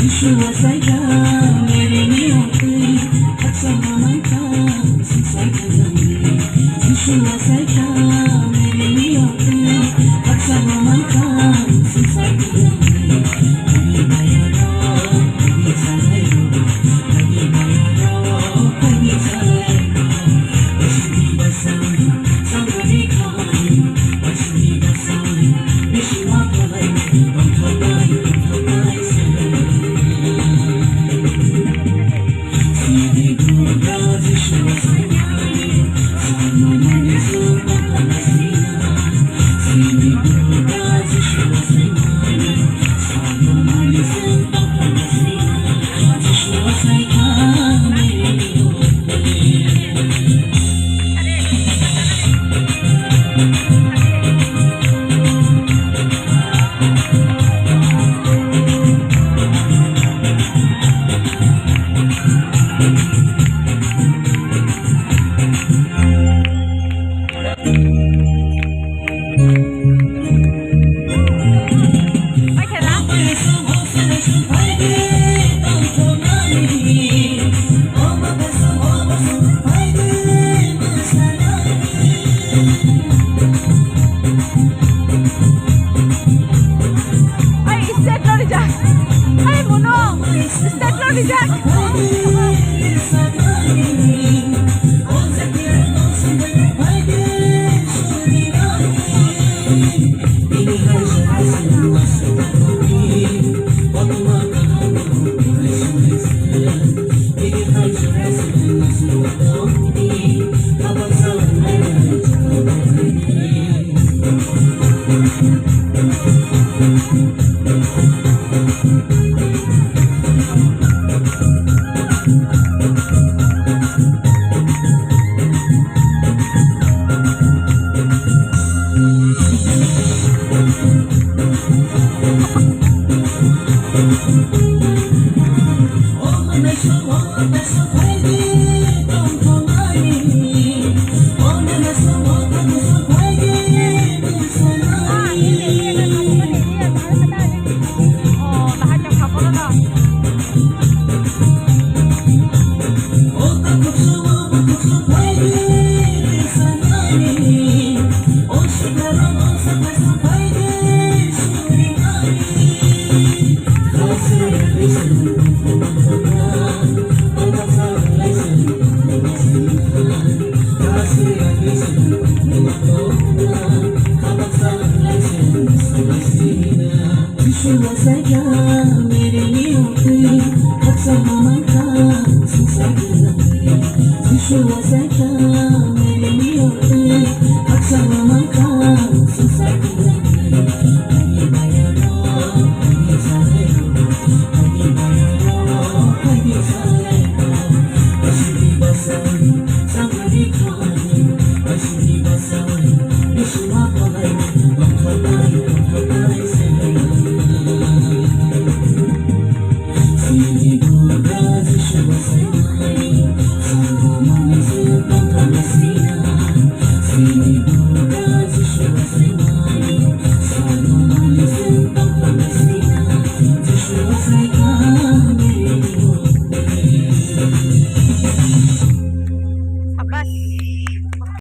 Jisu achai mere niyote aksama maika sinsai kazami. Jisu achai mere niyote aksama maika sinsai kazami. Kagi bayaro, kagi chalayo, kagi bayaro, kagi chalayo. Washindi basami, sangari khani, washindi basami, bishi makalai, bamthamai, bamthamai sanai. Jisu achai mere niyote aksama maika sinsai kazami. Jisu achai